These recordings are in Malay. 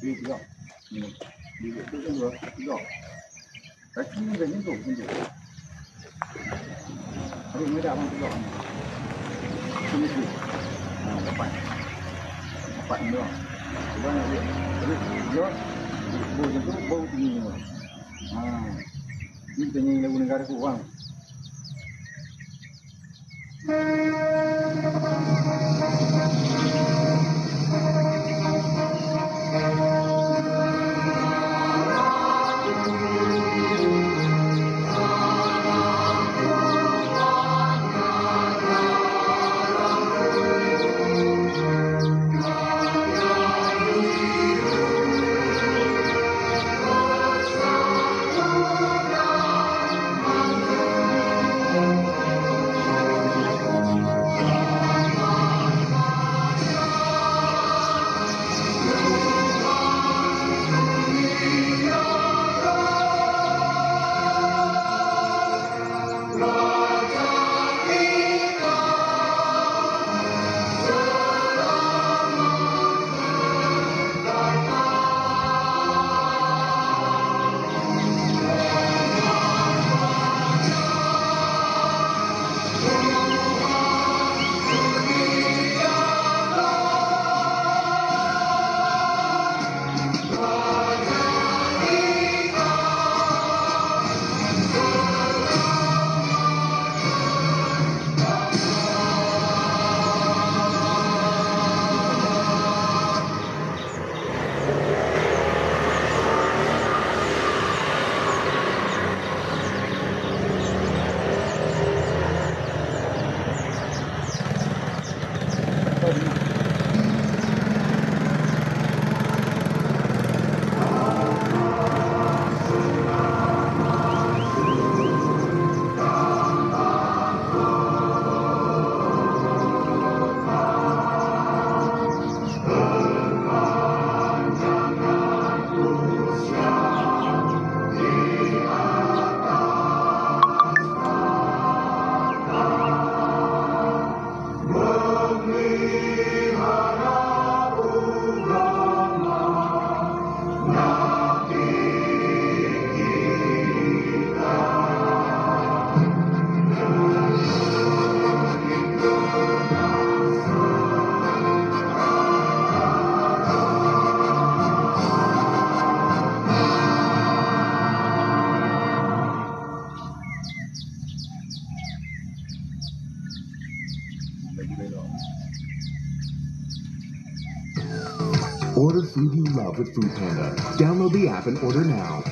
Dia tegak. Dia tegak. Kaki ni dah nyentuh. Hari ni dah abang tegak. Sini tu. Dapat ni dah. Sebab nak dia. Dia bau macam tu, bau tinggi semua. Ni kita nyanyi lagu negara ku bang. Order food you love with Food Panda. Download the app and order now.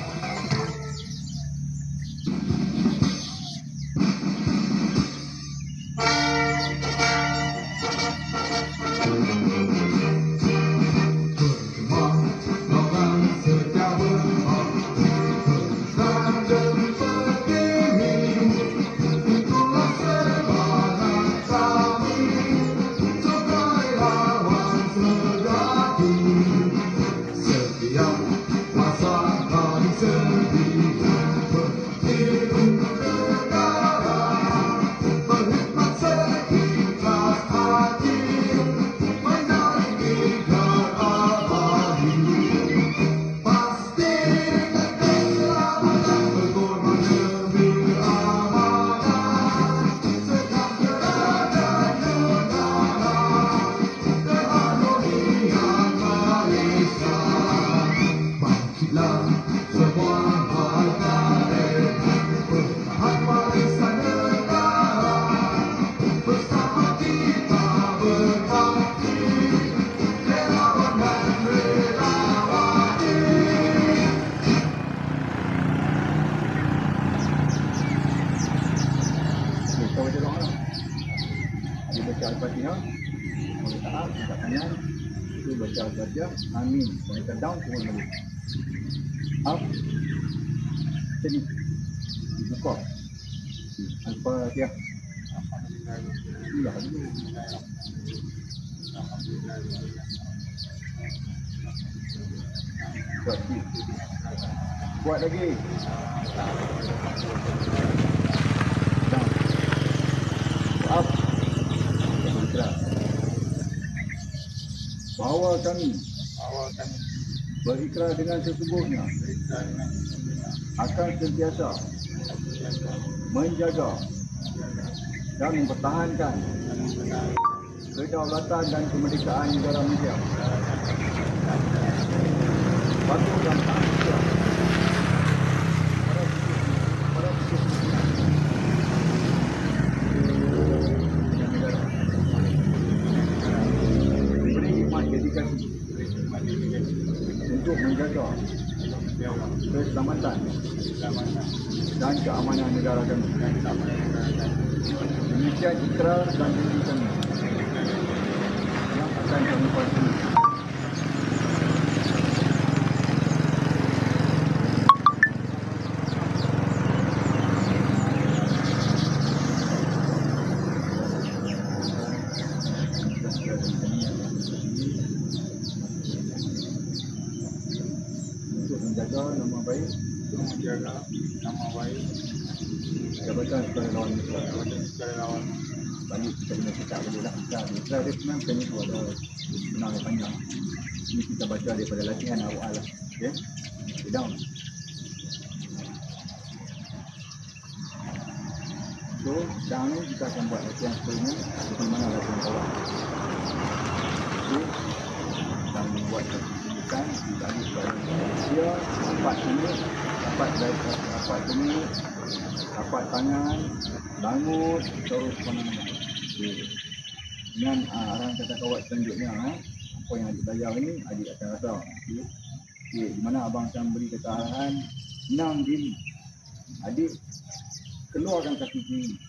Amin. Mereka down turun balik. Up. Sini. Dibuka. Apa dia? Iya dulu. Buat lagi. Down. Up. Bawa kami berikrar dengan sesungguhnya akan sentiasa menjaga dan mempertahankan kedaulatan dan kemerdekaan negara Malaysia. Patuh dan taat setia pada pimpinan negara. Diberi hikmat dedikasi untuk menjaga keselamatan dan keamanan negara kami. Demikian ikrar dan janji kami yang akan kami patuhi. Untuk menjaga nama baik Jabatan Sukarelawan Malaysia. Balik kita kena cakap boleh lah. Kita dia senang macam itu ada senang yang panjang. Ini kita baca daripada latihan awal lah. Okay? Okay, down. So, sekarang ni kita akan buat latihan seterusnya. Seperti mana latihan bawah. Okay. Kita akan buat satu tunjukan. Kita ada suara dia 4 minit. Dapat minit. Dapat tangan. Bangun. Terus mana-mana. Okay. Dengan arahan kata kawat selanjutnya, apa yang adik bayar ni, adik akan rasa. Okay. Okay. Di mana abang akan beri kata arahan, senang diri. Adik keluarkan kaki kiri.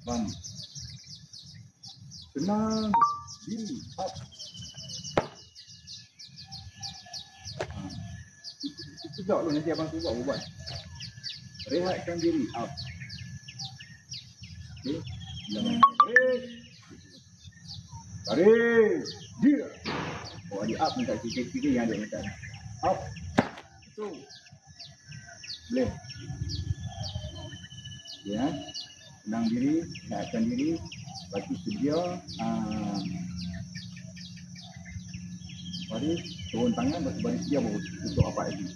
Faham? Senang diri. Up. Itu tak dulu nanti abang tu buat. Rehatkan diri. Up. Okay. Baris. Baris. Dia. Oh, adik up minta kiri yang adik minta. Up. Itu. Boleh. Ya. Tenang diri, rehatkan diri. Lepas tu sedia. Baris. Turun tangan, lepas tu baris sedia baru tutup rapat lagi.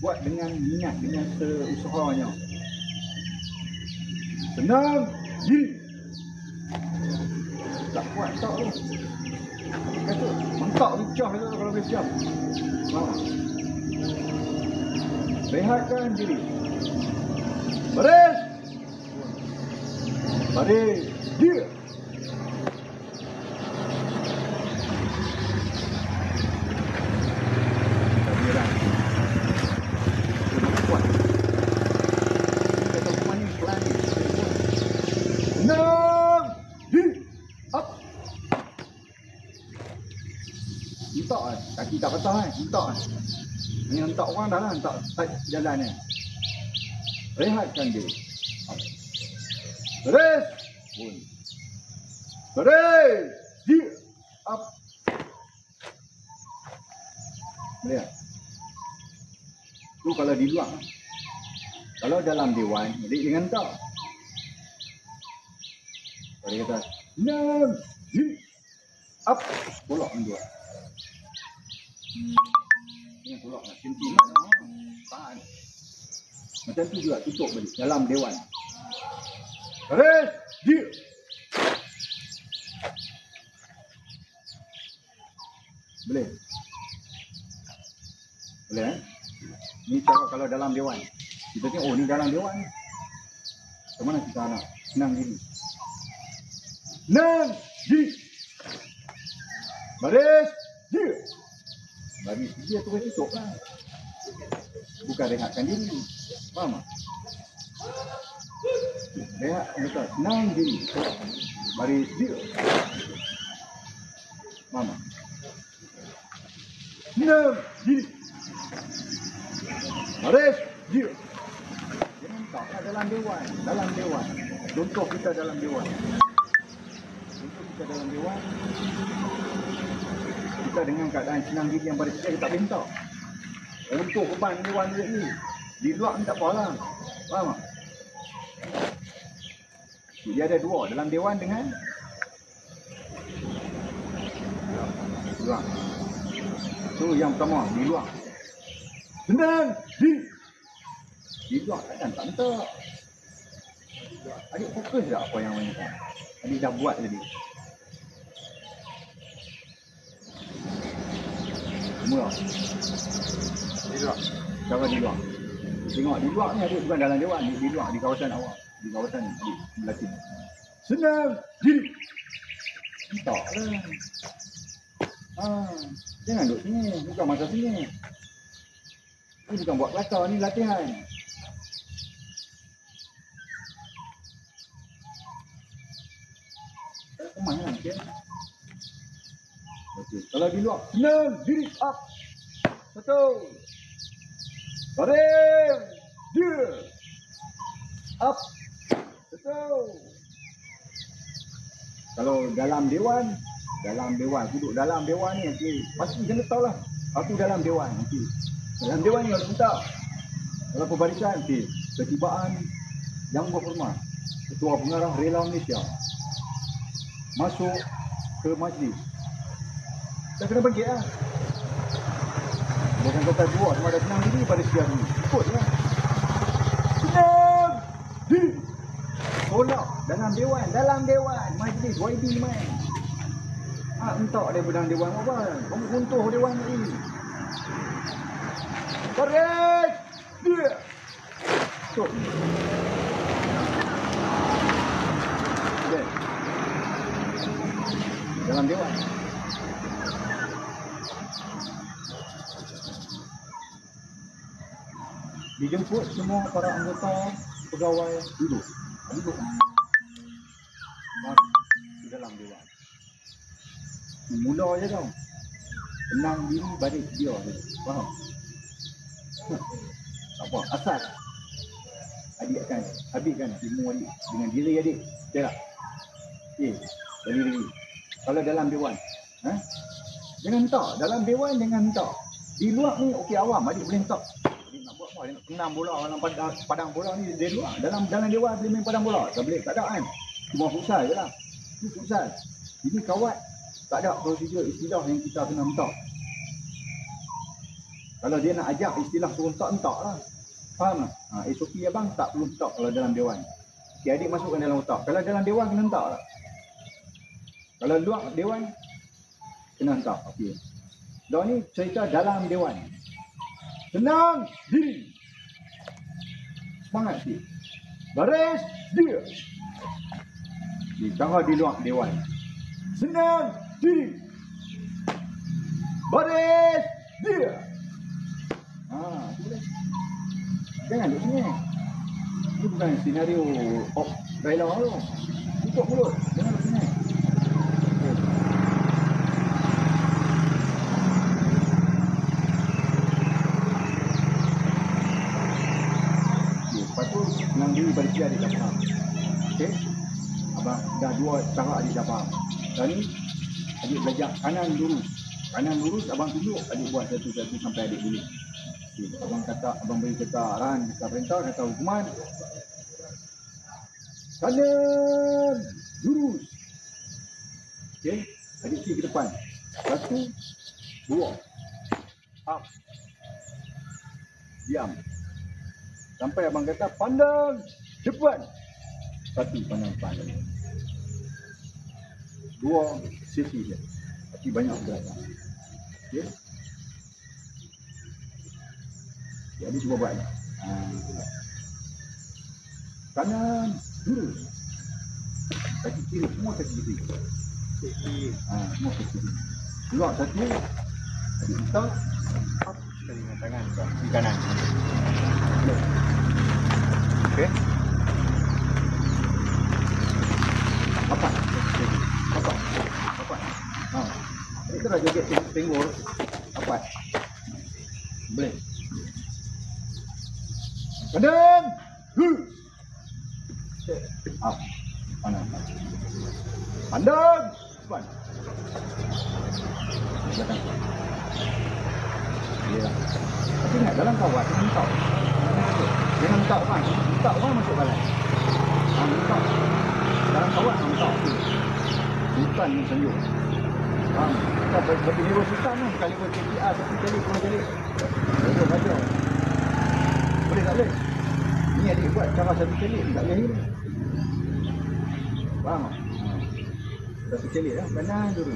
Buat dengan minat, dengan seusahanya. Tenang diri. Tak kuat tak tu. Kata mentak pecah tu kalau pecah. Rehatkan diri. Baris. Baris. Dia. Hentak kan, kaki tak patah kan, hentak kan. Ni hentak orang dah lah, hentak jalan ni. Rehatkan diri. Baris. Pun. Baris. Dia. Up. Boleh tak? Tu kalau di luar. Kalau dalam dewan, adik jangan hentak. Kalau dia kata, enam. Up. Tolak dua. Jangan tolak nak sentuh nak. Tahan. Macam tu juga tutup balik dalam dewan. Baris. Dia. Boleh? Boleh eh? Ni cara kalau dalam dewan. Kita tengok, oh ni dalam dewan ni. Macam mana kita nak senang diri? Senang diri. Baris. Dia. Baris dia terus tutup lah. Bukan rehatkan diri. Faham tak? Rehat, betul. Senang diri. Baris dia. Faham tak? Senang diri. Baris dia. Jangan taklah dalam dewan. Dalam dewan. Contoh kita dalam dewan. Contoh kita dalam dewan. Kita dengan keadaan senang diri yang pada kita tak bentak. Untuk beban dewan ni. Di luar ni tak apa lah. Faham tak? Dia ada dua. Dalam dewan dengan luar. Tu yang pertama, di luar. Senang, di luar takkan tak minta. Adik fokus tak apa yang minta. Adik dah buat tadi. Mula. Di luar. Cara di luar. Tengok di luar ni adik bukan dalam dewan, di luar, di kawasan awak. Di kawasan adik sebelah sini. Senang, diri. Tak lah. Jangan duduk sini, bukan masa sini. Ini bukan buat kelakar, ni latihan. Kemana lah, okay? Okay. Kalau di luar, senang, diri, up. Satu. Baring. Dia. Up. Satu. Kalau dalam dewan, duduk dalam dewan ni, okay. Pasti kena tahu lah. Aku dalam dewan, okay. Dalam dewan ni harus minta. Kalau perbarisan, okay. Ketibaan Yang Berhormat Ketua Pengarah Rela Malaysia masuk ke majlis. Dah kena bagi lah. Bukan kata dua, cuma ada senang diri pada siang ni. Ikut lah. Senang diri. Tolak dalam dewan majlis YB main. Entak dia dalam dewan apa? Kamu runtuh dewan ni. Tarik dia. Stop. Okay. Dalam dewan. Dijemput semua para anggota pegawai duduk. Di dalam dewan. Mula je tau. Tenang diri balik dia je. Faham? Tak apa, asal adik akan habiskan ilmu adik dengan diri adik. Betul tak? Okay, dari diri. Kalau dalam dewan, jangan hentak. Dalam dewan jangan hentak. Di luar ni okey awam, adik boleh hentak. Adik nak buat apa? Adik nak kenam bola dalam padang bola ni dari luar. Dalam dewan boleh main padang bola. Tak boleh, tak ada kan. Cuma futsal je lah. Ini futsal. Ini kawat. Tak ada prosedur istilah yang kita kena hentak. Kalau dia nak ajak istilah suruh hentak lah. Faham tak? SOP abang tak perlu hentak kalau dalam dewan. Okay, adik masukkan dalam otak. Kalau dalam dewan kena hentak lah. Kalau luar dewan kena hentak. Okey. Dah ni cerita dalam dewan. Tenang diri. Semangat sikit. Baris dia. Cara di luar dewan. Senang diri. Baris dia. Boleh. Jangan duduk sini. Itu bukan senario Raila tu. Tutup mulut. Jangan duduk sini. Lepas tu senang diri pada dia adik dah faham. Okay. Abang dah dua cara adik dah faham. Dan ni adik belajar kanan lurus. Kanan lurus abang tunjuk, adik buat satu-satu sampai adik boleh. Okay. Abang beri kata arahan, kata perintah, kata hukuman. Kanan lurus. Okey, adik pergi ke depan. Satu, dua. Up. Diam. Sampai abang kata pandang depan. Satu pandang depan. Dua sesi je. Tapi banyak belakang. Okey. Jadi cuba buat. Kanan lurus. Kaki kiri, semua kaki kiri. Semua kaki kiri. Keluar satu. Adik kita. Up. Sekali dengan tangan di kanan. Okey. Apa? Itu dah joget tenggor. Apa? Boleh. Kanan. Up. Kanan. Pandang. Depan. Belakang. Ya. Tapi ingat dalam kawat hentak. Jangan hentak kan. Hentak kan masuk balai. Hentak. Dalam kawat hentak tu. Bukan sanjung. Kita berarti level sultan lah. Bukan level KPR, satu kali, dua kali. Betul, betul. Boleh tak boleh? Ni adik buat cara satu kali, tak boleh ni. Faham tak? Satu kali lah, kanan dulu.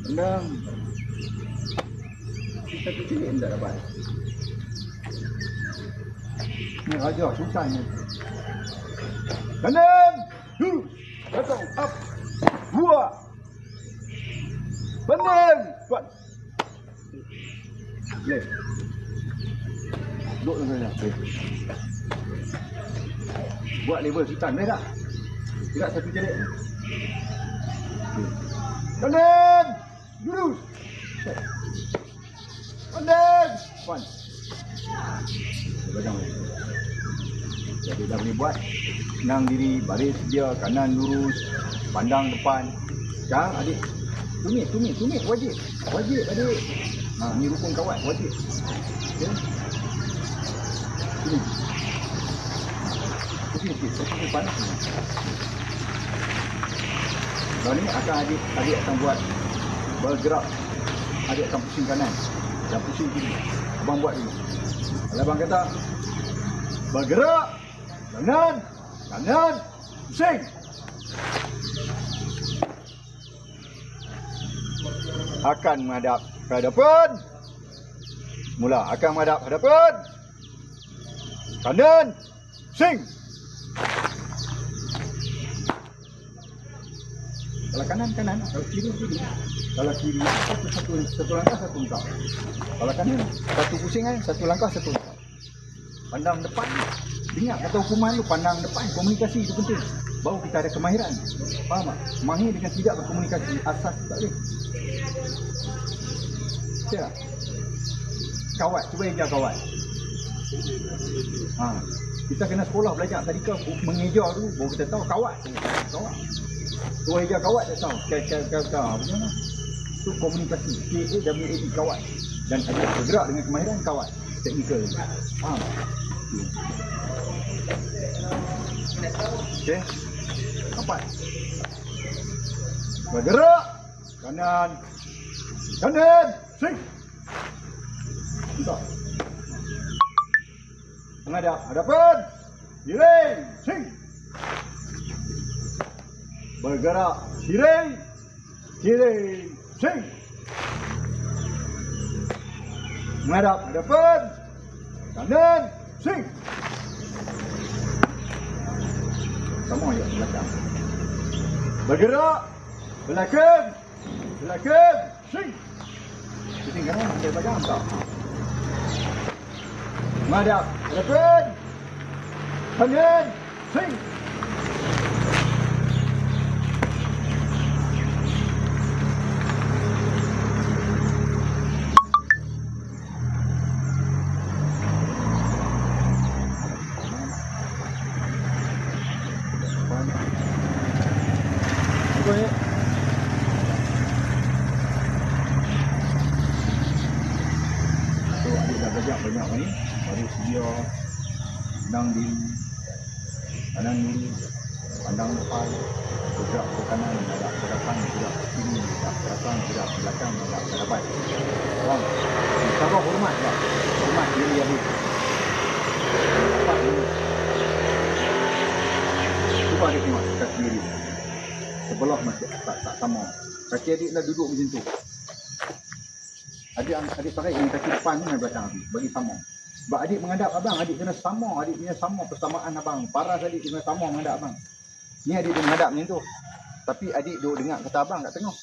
Tendang. Satu kali pun tak dapat. Ni raja, sultan ni. Kanan! Dulu! Datang! Up! Buat! Kanan! Kuat! Left! Duduk dengan saya. Buat level sultan, boleh tak? Tidak satu jelik. Kanan! Lurus! Kanan! Puan! Pegang lagi. Jadi dah boleh buat. Senang diri, baris dia, kanan lurus, pandang depan. Sekarang adik, tumit, wajib. Wajib adik. Ni rukun kawat, wajib. Okay. Sini. Sini panas ni. Kalau ni akan adik akan buat bergerak. Adik akan pusing kanan dan pusing kiri. Abang buat dulu. Kalau abang kata bergerak, kanan, pusing. Akan menghadap ke hadapan. Mula akan menghadap ke hadapan. Kanan, pusing. Kalau kanan, kalau kiri. Kalau kiri satu langkah satu langkah. Kalau kanan satu pusingan, satu langkah satu langkah. Pandang depan. Ingat kata hukuman tu, pandang depan, komunikasi itu penting. Baru kita ada kemahiran. Faham tak? Mahir dengan tidak berkomunikasi, asas tak boleh. Okey tak? Kawat, cuba eja kawat. Kita kena sekolah belajar tadika mengeja dulu, baru kita tahu kawat. Kawat. Cuba eja kawat tak tahu. Macam mana? Itu komunikasi. KAWAD, kawat. Dan ada bergerak dengan kemahiran kawat. Teknikal. Faham? Okey. Empat. Bergerak. Kanan. Swing. Entah. Menghadap. Hadapan. Giring. Swing. Bergerak. Giring. Swing. Menghadap. Hadapan. Kanan. Swing. Sama je belakang. Bergerak. Belakang. Swing. Swing kanan. Dia belakang tak? Menghadap. Hadapan. Kanan. Swing. Banyak ni baru sedia pandang diri, kanan diri, pandang depan, bergerak ke kanan, menghadap ke belakang, bergerak ke kiri, menghadap ke belakang, bergerak ke belakang, menghadap ke hadapan. Faham? Cara hormat tak? Hormat diri adik. Dapat dulu. Cuba adik tengok kaki diri. Sebelah masih tak sama. Kaki adik dah duduk macam tu. Adik pakai dengan kaki depan ni dan belakang adik. Bagi sama. Sebab adik menghadap abang, adik kena sama. Adik punya sama persamaan abang. Paras adik kena sama menghadap abang. Ni adik dia menghadap macam tu. Tapi adik duduk dengar kata abang kat tengah.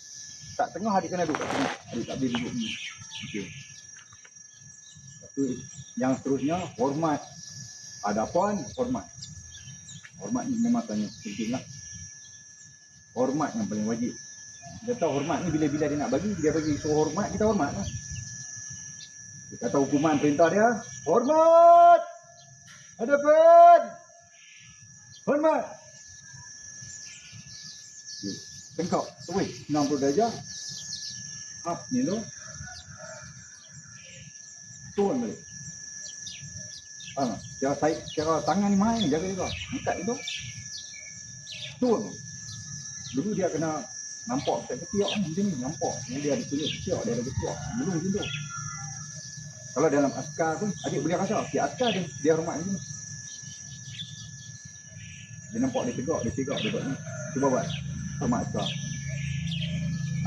Tak tengah adik kena duduk kat tengah. Adik tak boleh duduk ni. Okey. Yang seterusnya, hormat. Hadapan, hormat. Hormat ni memang tanya penting lah. Hormat yang paling wajib. Kita tahu hormat ni bila-bila dia nak bagi, dia bagi suruh hormat, kita hormat lah. Kita tahu hukuman perintah dia, hormat! Hadapan! Hormat! Tengkok, weh, 60 darjah. Up ni tu. Turun balik. Faham tak? Cara tangan ni main, jaga juga. Angkat itu. Turun. Dulu dia kena nampak tak ketiak macam ni, nampak. Dia ada tunjuk ketiak, dia ada ketiak. Dulu macam tu. Kalau dalam askar pun, adik boleh rasa, si askar dia hormat macam ni. Dia nampak dia tegak, dia buat ni. Cuba buat. Hormat askar.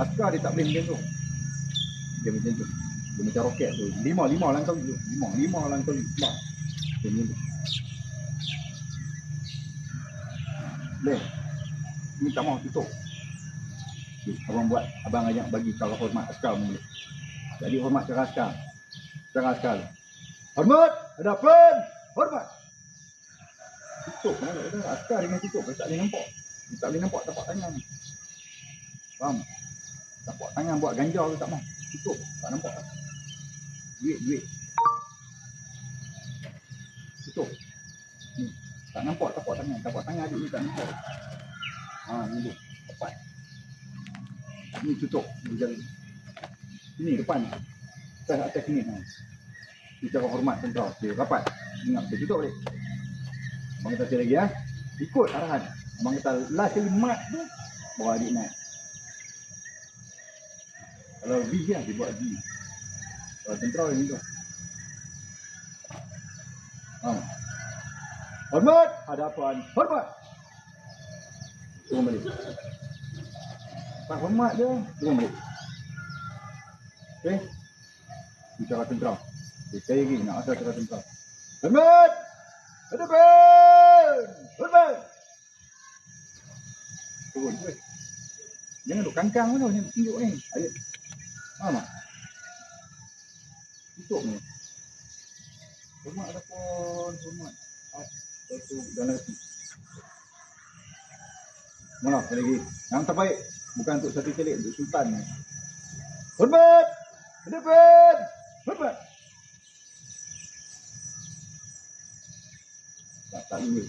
Askar dia tak boleh macam tu. Dia macam tu. Dia macam roket tu. 5 langkah tu. 5 langkah tu. Sebab. Dia macam tu. Boleh. Ni tak mahu tutup. Okay. Abang buat. Abang ajak bagi cara hormat askar boleh. Jadi hormat cara askar. Cara askar. Hormat. Hadapan. Hormat. Tutup. Askar dengan tutup. Dia tak boleh nampak. Dia tak boleh nampak tapak tangan. Faham? Tapak tangan buat ganja tu tak mahu. Tutup. Tak nampak. Duit. Tutup. Ni. Tak nampak tapak tangan. Tapak tangan adik ni tak nampak. Ni tu. Tepat. Ni tutup. Sini depan. Atas sini. Ni cara hormat tentera. Okay, rapat. Ingat, kita tutup balik. Abang kata lagi ya. Ikut arahan. Abang kata last kali mat tu. Bawa adik naik. Kalau V lah, dia buat V. Kalau tentera ni tu. Hormat. Hadapan. Hormat. Turun balik. Tak hormat je. Turun balik. Okay. Ini cara tentera. Okay, saya lagi nak asal cara tentera. Hormat. Hadapan. Hormat. Turun. Jangan duk kangkang mana ni tunjuk ni. Ayat. Faham tak? Tutup ni. Hormat hadapan. Hormat. Satu dalam hati. Mana lagi? Yang terbaik. Bukan untuk satu celik, untuk sultan ni. Hormat! Hadapan! Hormat! Tak boleh.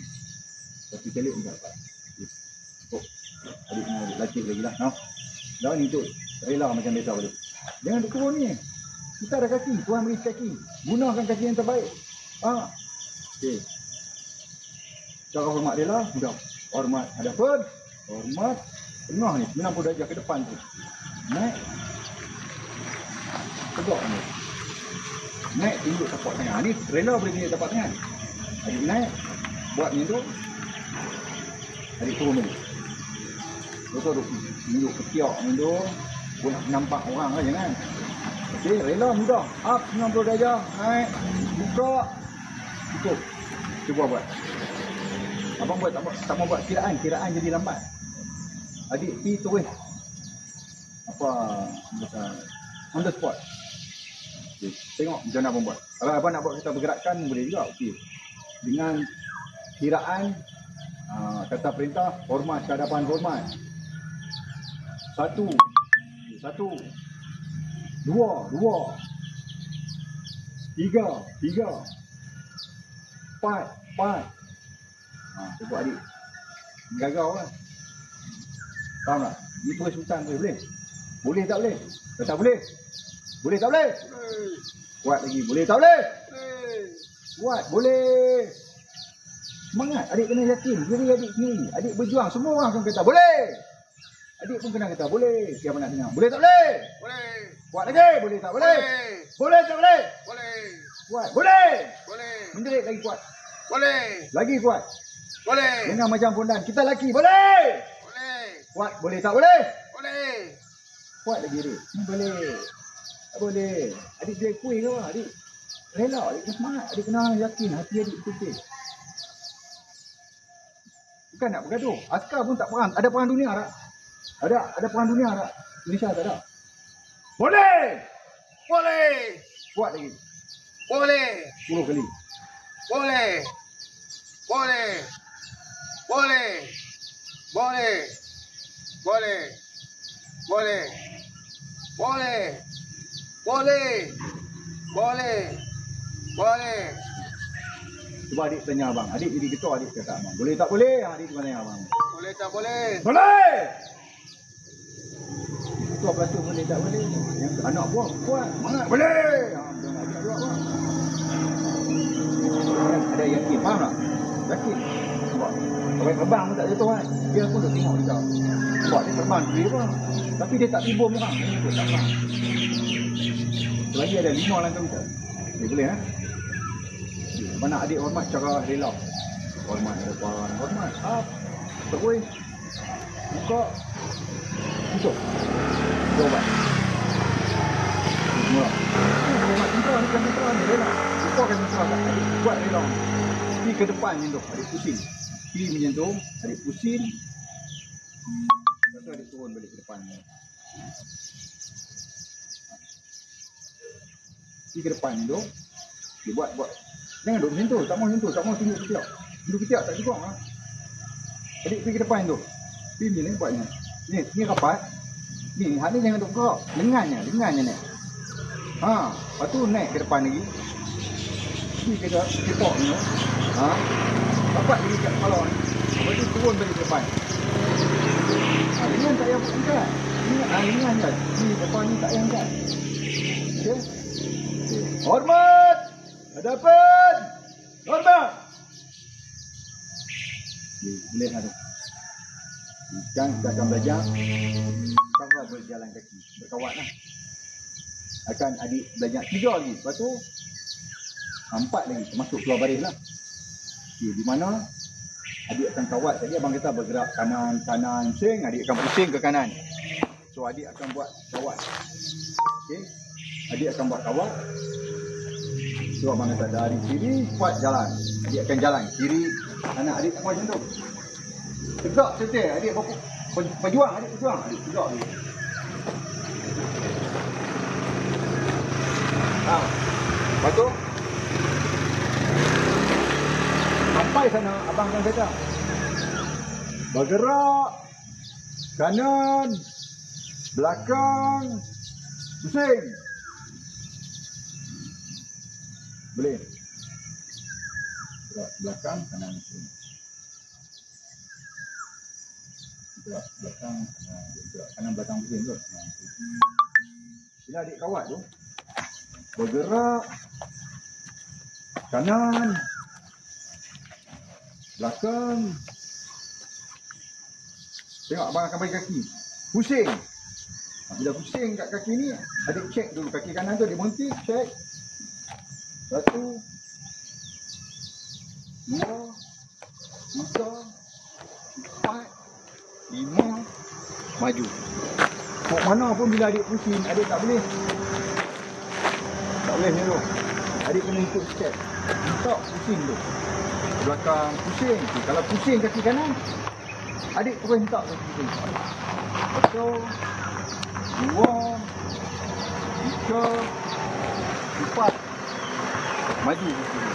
Satu celik pun tak dapat. Oh, adik ni adik lacik lagi lah. Dah ni tu. Rela macam biasa boleh. Jangan duk turun ni. Kita ada kaki. Tuhan beri kaki. Gunakan kaki yang terbaik. Okey. Cara hormat dia lah. Mudah. Hormat hadapan. Hormat. Tengah ni. 90 darjah ke depan tu. Naik. Tegak ni. Naik tunjuk tapak tangan. Ni rela boleh tunjuk tapak tangan. Adik naik. Buat ni tu. Adik turun balik. Betul tu. Tunjuk ketiak ni tu. Pun nampak orang lah jangan. Okey, rela mudah. Up 90 darjah. Naik. Buka. Tutup. Cuba buat. Abang buat tak mau buat kiraan jadi lambat. Adik pi terus apa on the spot. Okay. Tengok macam mana abang buat. Kalau abang nak buat kita bergerakkan boleh juga. Okey. Dengan kiraan kata perintah hormat ke hadapan hormat. 1 2 3 3 4 cuba adik gagau lah. Faham tak? Ni tulis sultan tu boleh? Boleh tak boleh? Tak boleh? Boleh tak boleh? Kuat lagi. Boleh tak boleh? Kuat. Boleh. Semangat. Adik kena yakin. Diri adik sendiri. Adik berjuang. Semua orang akan kata boleh. Adik pun kena kata boleh. Siapa nak dengar? Boleh tak boleh? Boleh. Kuat lagi. Boleh tak boleh? Boleh tak boleh? Boleh. Kuat. Boleh. Boleh. Menjerit lagi kuat. Boleh. Lagi kuat. Boleh. Dengar macam pondan. Kita lelaki. Boleh. Boleh. Kuat. Boleh tak boleh? Boleh. Kuat lagi adik. Boleh. Tak boleh. Adik dia kuih ke apa? Adik rela. Adik kena semangat. Adik kena yakin. Hati adik betul-betul. Bukan nak bergaduh. Askar pun tak perang. Ada perang dunia tak? Ada perang dunia tak? Indonesia tak ada? Boleh. Boleh. Kuat lagi. Boleh. 10 kali. Boleh. Boleh. Boleh. Boleh. Boleh. Boleh. Boleh. Boleh. Boleh. Boleh. Cuba adik tanya abang. Adik jadi ketua, adik kata abang. Boleh tak boleh? Adik cuba tanya abang. Boleh tak boleh? Boleh. Ketua pelacur boleh tak boleh? Yang anak buah kuat. Semangat. Boleh. Adik nak jawab abang. Ada yakin. Faham tak? Yakin. nampak. Sampai terbang pun tak jatuh kan. Dia pun dah tengok juga. Nampak dia terbang dia apa. Tapi dia tak tiba orang. Dia ikut tak terbang. Lagi ada 5 dalam komputer. Ni boleh eh. Mana adik hormat cara rela. Hormat depan, hormat. Tak boleh. Buka. Tutup. Coba. Semua. Hormat kita ni kan kita ni rela. Buka kan kita adik buat rela. Pergi ke depan menyentuh, adik pusing. Pergi menyentuh, adik pusing. Lepas tu adik turun balik ke depan. Pergi ke depan menyentuh. Dia buat. Jangan duduk menyentuh, tak mau menyentuh, tak mau tunggu ketiak. Duduk ketiak tak cukup lah. Adik pergi ke depan tu. Pergi ni buatnya. Ni rapat. Ni, hak ni jangan duduk gerak. Lengannya ni. Lepas tu naik ke depan lagi. Pergi ke ketok ni. Dapat lagi kat kepala ni. Lepas tu turun balik ke depan. Lengan tak payah angkat. Lengan je. Ni depan ni tak payah angkat. Okay. Hormat! Hadapan! Hormat! Boleh ada. Sekarang kita akan belajar cara berjalan kaki. Berkawat lah. Akan adik belajar 3 lagi. Lepas tu 4 lagi. Termasuk keluar baris lah. Okay, di mana adik akan kawat. Tadi abang kata bergerak kanan, pusing. Adik akan pusing ke kanan. So adik akan buat kawat. Okay. Adik akan buat kawat. So abang kata dari kiri kuat jalan. Adik akan jalan kiri kanan. Adik tak buat macam tu. Tegak setel. Adik berjuang. Adik berjuang. Adik tegak dulu. Lepas tu sampai sana abang akan kata bergerak kanan belakang pusing. Boleh. Gerak belakang kanan pusing. Gerak belakang kanan belakang pusing tu. Bila adik kawat tu bergerak kanan belakang. Tengok abang akan bagi kaki pusing. Bila pusing kat kaki ni, adik check dulu kaki kanan tu, dia berhenti, check. 1 2 3 4 5 maju. Kok mana pun bila adik pusing, adik tak boleh. Tak boleh ni tu. Adik kena ikut step. Minta pusing tu. Belakang pusing. Kalau pusing kaki kanan, adik terus minta kaki pusing. 1 2 3 4 maju pusing.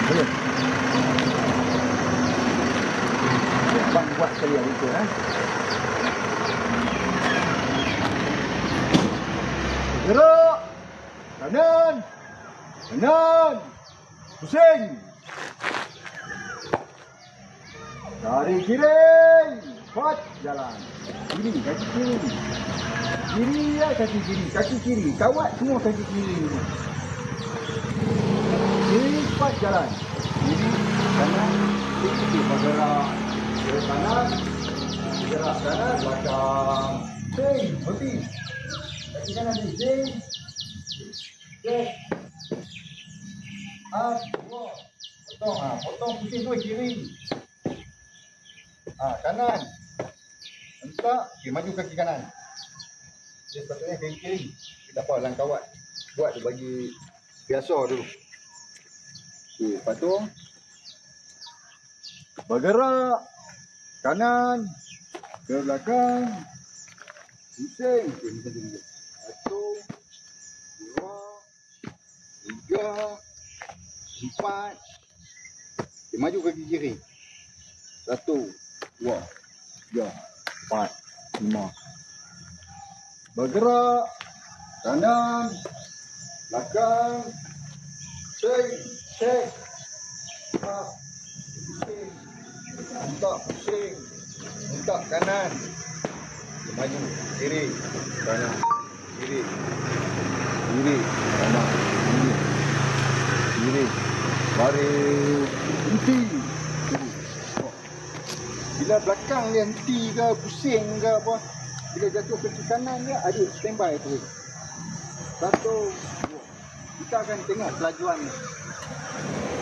Boleh? Abang buat sekali adik tu Gerak kanan pusing. Dari kiri kuat jalan. Kiri kaki kiri. Kiri ya kaki kiri. Kawat semua kaki kiri. Kiri kuat jalan. Kiri kanan kiri bergerak ke kanan. Gerak kanan belakang. Pusing berhenti. Kaki kanan ni pusing. Cek. Potong pusing tu kiri. Kanan. Hentak, maju kaki kanan. Dia sepatutnya kaki kiri. Tak apa dalam kawat. Buat dia bagi biasa dulu. Lepas tu bergerak kanan ke belakang. Pusing. Macam tu. 1 2 3 4. Dia maju kaki kiri. 1 2 3 4 5. Bergerak kanan belakang. Cek. Pusing. Hentak kanan. Dia maju kiri kanan kiri kanan kiri baris berhenti. Bila belakang dia henti ke, pusing ke apa, bila jatuh ke kiri kanan dia, adik standby terus. 1, 2. Kita akan tengok kelajuan ni.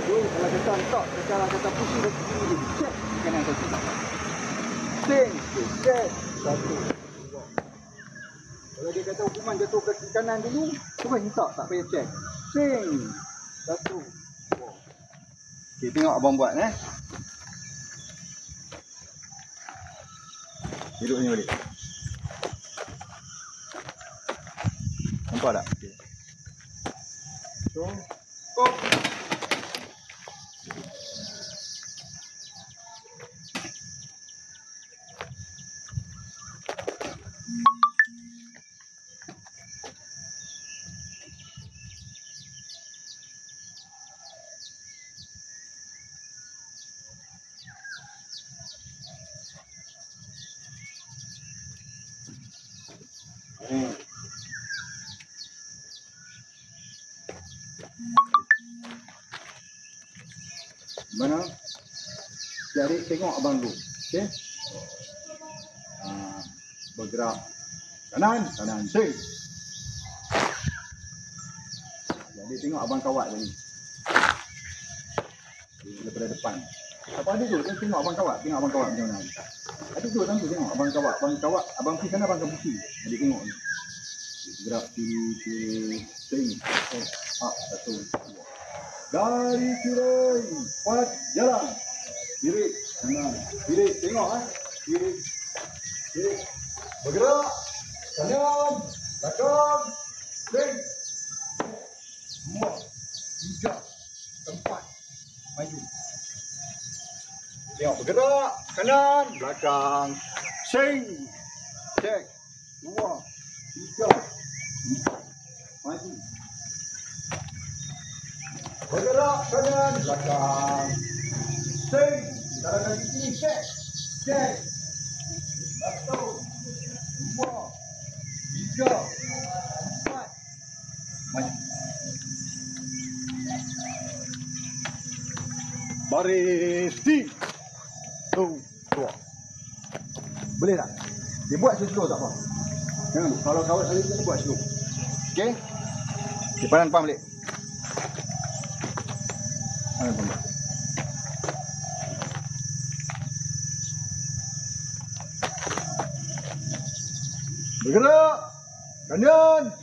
So, kalau kata letak, kalau kata pusing dari sini, dia check kiri kanan satu. Sing, check. 1, 2. Kalau dia kata hukuman jatuh ke kiri kanan dulu, terus hentak, tak payah check. Sing. 1, 2. Okay, tengok abang buat Duduk ni balik. Nampak tak? Okay. So, kop. Mana? Jadi tengok abang dulu. Okey. Bergerak kanan, sing. Jadi tengok abang kawat tadi. Daripada depan. Apa ada tu? Tengok abang kawat, macam mana. Ada tu tengok abang kawat, abang pergi sana, abang pergi. Jadi tengok ni. Gerak kiri, sing. Up, 1, 2. Dari kiri, 4, jalan. Kiri, kanan, kiri, tengok kiri, bergerak, kanan, belakang, sing, 2, 3, 4, maju. Tengok bergerak, kanan, belakang, sing, check, 2, 3, 4, maju. Bergerak kanan, belakang, sing, jalan kaki kiri, check, 1, 2, 3, 4, maju. Baris, 3, 2. Boleh tak? Dia buat slow tak apa. Jangan, kalau kawat tadi dia buat slow. Okey? Depan balik. Bergerak kanan,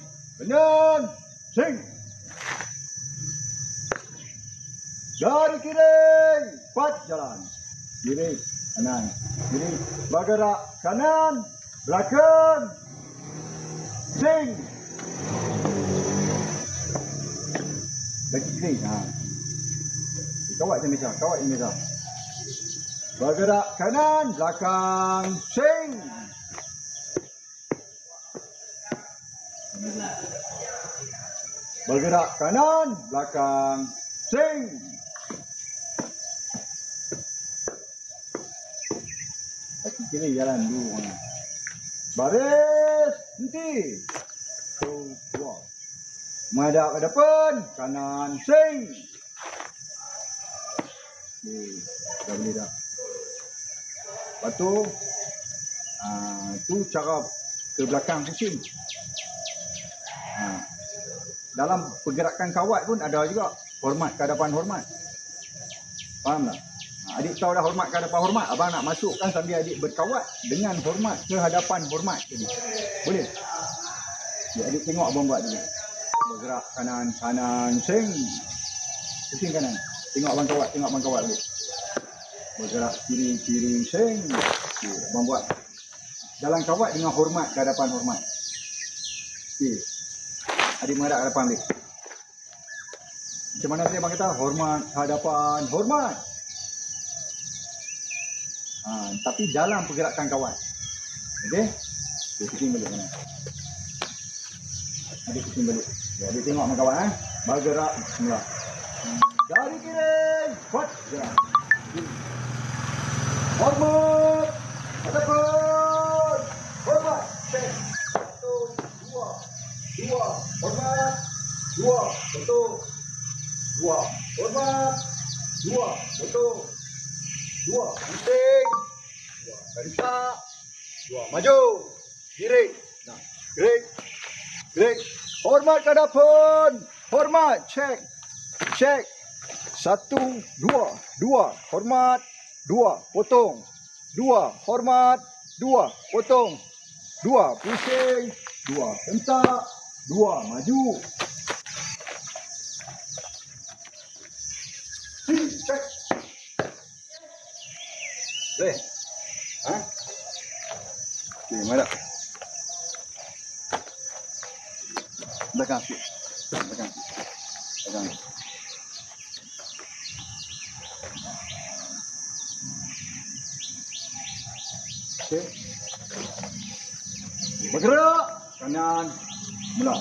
sing. Dari kiri, 4, jalan. Kiri, kanan, kiri. Bergerak kanan, belakang, sing. Dari kiri, kawat je misal, Bergerak kanan, belakang, sing. Bergerak kanan, belakang, sing. Kaki kiri jalan dulu. Baris, henti. 1, 2. Menghadap ke depan, kanan, sing. Dah boleh dah. Lepas tu cara ke belakang pusing. Dalam pergerakan kawat pun ada juga hormat ke hadapan hormat. Faham tak? Adik tahu dah hormat ke hadapan hormat. Abang nak masukkan sambil adik berkawat dengan hormat ke hadapan hormat tadi. Boleh? Ya, adik tengok abang buat dulu. Bergerak kanan, sing. Pusing kanan. Tengok abang kawat lagi. Bergerak kiri, sing. Okay, abang buat. Jalan kawat dengan hormat ke hadapan hormat. Okey. Adik menghadap ke hadapan balik. Macam mana tadi abang kata? Hormat ke hadapan hormat. Tapi dalam pergerakan kawat. Okey? Okay, pusing balik kanan. Adik pusing balik. Okay, adik tengok abang kawat. Bergerak. Bismillah. Dari kiri, 4, jalan. Hormat, hadapan, hormat, 1, 2, hormat, 2, 1, 2, hormat, 2, 1, 2, penting, Barisak. 2, maju. Giring. Nah, giring. Giring. Hormat ke hadapan. Hormat. Cek. Cek. 1, 2. 2. Hormat. 2. Potong. 2. Hormat. 2. Potong. 2. Pusing. 2. Hentak. 2. Maju. Cek. Boleh? Ha? Okey, mana? Belakang sikit. Belakang sikit. Belakang. Okey. Bergerak. Kanan. Mula.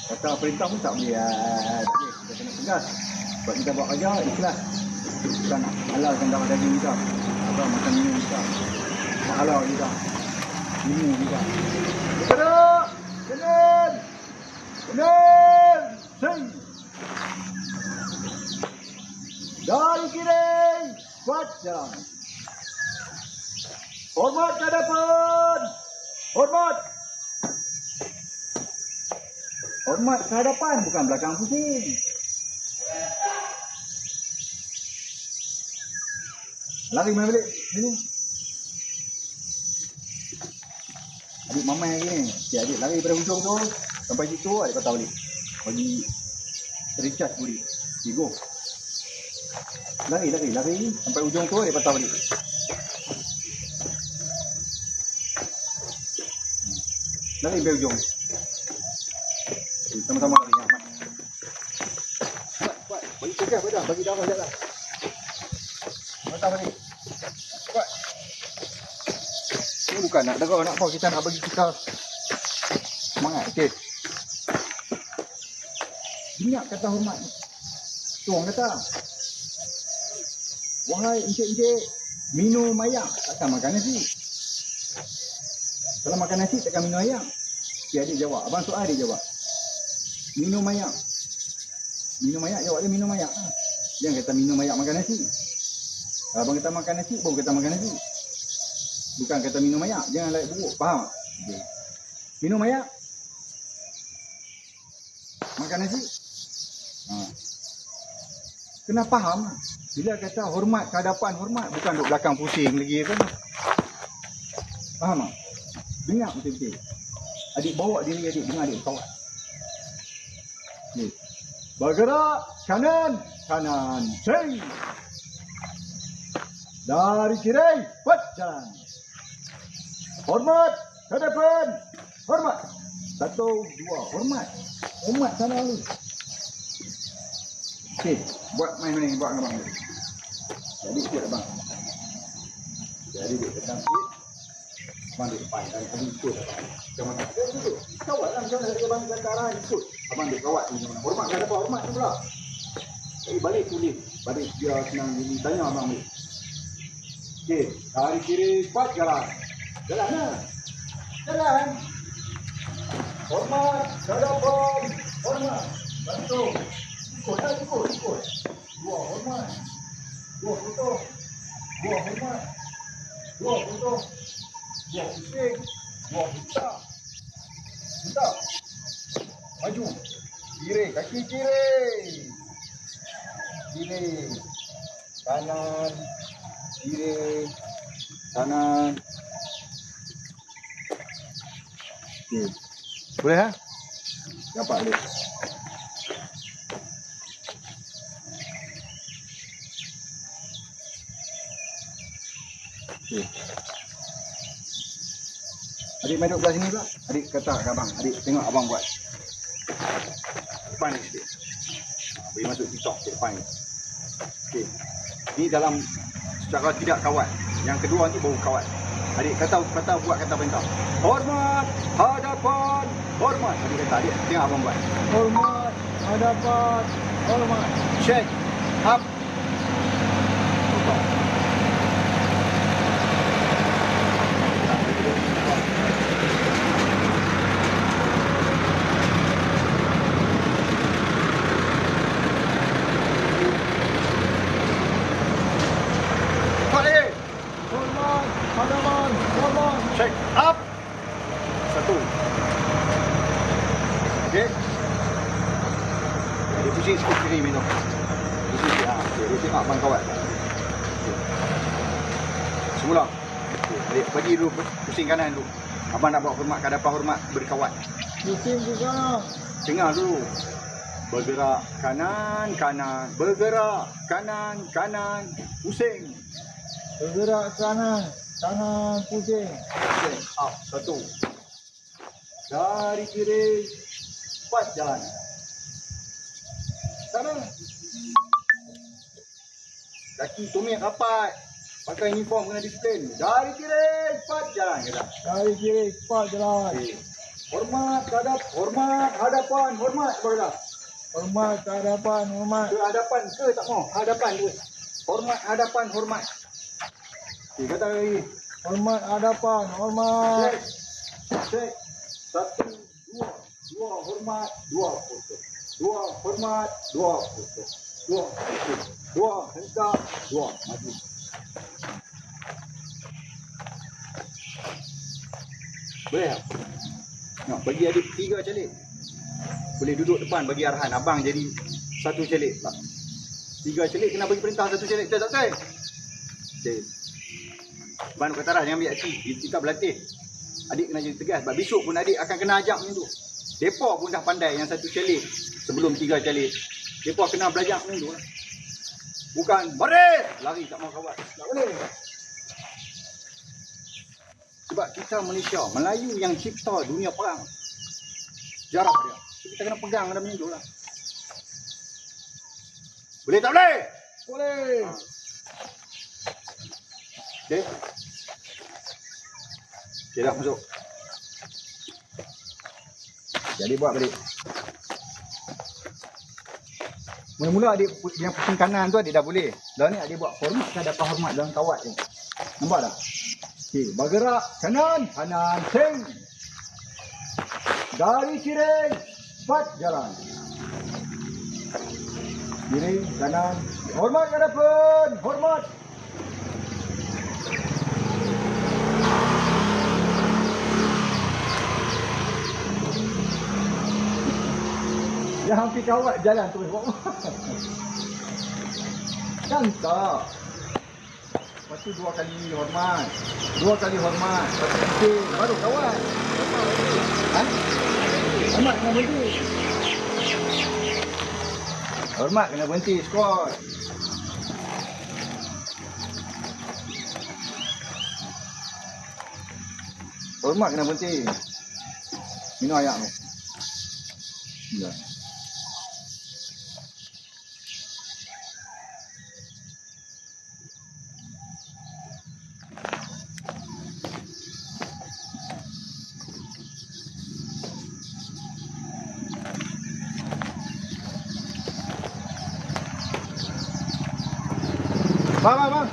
Kata perintah pun tak boleh. Okey, kita kena tegas. Sebab kita buat kerja, ikhlas. Kita nak halalkan darah daging kita. Atau makan minum kita. Nak halal kita. Minum kita. Bergerak. Kanan. Kanan. Sing. Dari kiri. Kuat jalan. Hormat ke hadapan. Hormat. Hormat ke hadapan. Bukan belakang pusing. Lari main balik. Sini. Adik mama yang ni. Okay, adik lari pada hujung tu. Sampai situ adik patah balik. Bagi recharge budi. Okay, go. Lari. Sampai hujung tu adik patah balik. Lari sampai hujung. Okay, sama-sama lari. Ahmad. Kuat. Bagi tegas pada. Bagi darah sekejap lah. Patah balik. Kuat. Ini bukan nak darah, nak apa. Kita nak bagi kita semangat. Okey. Ingat kata hormat. Tuang kata. Wahai encik-encik, minum ayam. Takkan makan nasi. Kalau makan nasi, takkan minum ayam. Okay, adik jawab. Abang soal adik jawab. Minum ayam. Minum ayam, jawab dia minum ayam. Jangan kata minum ayam makan nasi. Abang kata makan nasi, abang kata makan nasi. Bukan kata minum ayak. Jangan layak buruk. Faham? Okay. Minum ayak. Makan nasi. Kena faham. Bila kata hormat ke hadapan, hormat. Bukan duduk belakang pusing lagi kan. Faham tak? Dengar betul-betul. Adik bawa diri adik. Dengar adik kawat. Okay. Bergerak. Kanan. Kanan. Sing. Dari kiri. Pat. Jalan. Hormat ke depan. Hormat. 1, 2. Hormat. Hormat sana lalu. Okey, buat main ni, buat dengan abang. Jadi sikit abang. Jadi dia tekan sikit. Abang duduk depan dan abang ikut abang. Macam mana? Duduk. Kawat lah macam mana abang kata arah ikut. Abang duduk kawat ni macam mana. Hormat ke depan, hormat tu pula. Jadi balik tulis. Balik dia senang tanya abang balik. Okey, dari kiri, kuat jalan. Jalan lah. Jalan. Hormat. Ke depan. Hormat. Bantu. Ikut lah, ikut. 2 hormat. 2 potong. 2 hormat. 2 potong. 2 pusing. 2 hentak. Hentak. Maju. Kiri. Kaki kiri. Kiri. Kanan. Kiri. Kanan. Okay. Boleh ha? Dapat boleh. Okay. Adik main duduk belah sini pula. Adik kata kat abang. Adik tengok abang buat. Depan ni sikit. Bagi masuk TikTok ke depan ni. Okay. Ni dalam secara tidak kawat. Yang kedua ni baru kawat. Adik kata buat kata perintah. Hormat hadapan. Hormat. Adik kata adik tengok abang buat. Hormat hadapan. Hormat. Check. Up. Hormat Okey. Dia pusing sikit kiri minum. Pusing sikit. Okey, dia tengok abang kawat. Okay. Semula. Okay. Bagi dulu pusing kanan dulu. Abang nak bawa hormat ke hadapan hormat berkawat. Pusing juga. Tengah dulu. Bergerak kanan, kanan. Bergerak kanan, kanan. Pusing. Bergerak kanan, kanan pusing. Pusing. Up. Satu. Dari kiri. Cepat jalan. Sana. Kaki tumit rapat. Pakai uniform kena disiplin. Dari kiri. Cepat jalan. Kata. Dari kiri, cepat jalan. Okay. Hormat terhadap hormat hadapan hormat bergerak. Hormat ke hadapan, hormat. Ke hadapan ke tak mau? Hadapan tu. Hormat hadapan hormat. Okey, kata lagi. Hormat hadapan, hormat. Cek. Cek. Satu, dua. Dua hormat, dua foto. Dua hormat, dua foto. Dua foto. Dua hentak, dua maju. Boleh tak? Nak bagi adik 3 calik. Boleh duduk depan bagi arahan. Abang jadi 1 calik tak? 3 calik kena bagi perintah 1 calik. Betul tak betul? Okey. Abang kata Ras jangan ambil aksi. Kita berlatih. Adik kena jadi tegas. Sebab besok pun adik akan kena ajak macam tu. Mereka pun dah pandai yang 1 calik sebelum 3 calik. Mereka kena belajar macam tu lah. Bukan baris lari tak mau kawat. Tak boleh. Sebab kita Malaysia, Melayu yang cipta dunia perang. Sejarah dia. Kita kena pegang dalam macam tu lah. Boleh tak boleh? Boleh. Okey. Okey dah masuk. Jadi buat balik. Mula-mula adik yang pusing kanan tu adik dah boleh. Dah ni adik buat hormat ke hadapan hormat dalam kawat ni. Nampak tak? Okey, bergerak kanan, kanan, sing. Dari kiri, cepat jalan. Kiri, kanan, hormat ke hadapan, hormat. Dia hampir kawat jalan tu. Kan tak. Lepas tu 2 kali hormat. 2 kali hormat. Lepas tu penting. Baru kawat. Ha? Hormat kena berhenti. Hormat kena berhenti. Squat. Hormat kena berhenti. Minum air ni. Ya. Bang.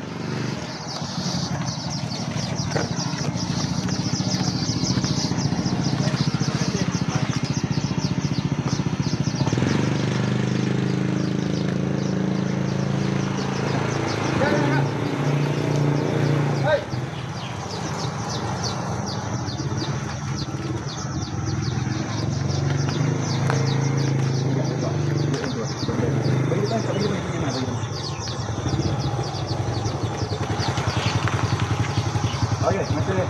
Okey, macam ni.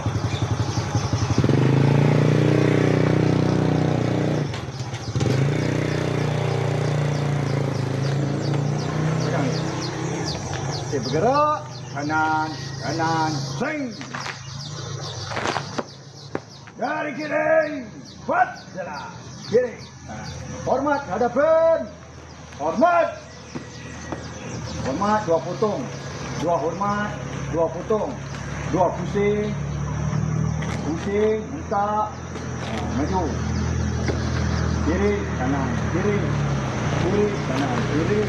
Okey, bergerak kanan, kanan, swing. Dari kiri, kuat jalan. Kiri. Hormat hadapan. Hormat. Hormat 2 potong. 2 hormat, 2 potong. 2 pusing. Pusing, hentak. Maju. Kiri, kanan, kiri. Kiri, kanan, kiri.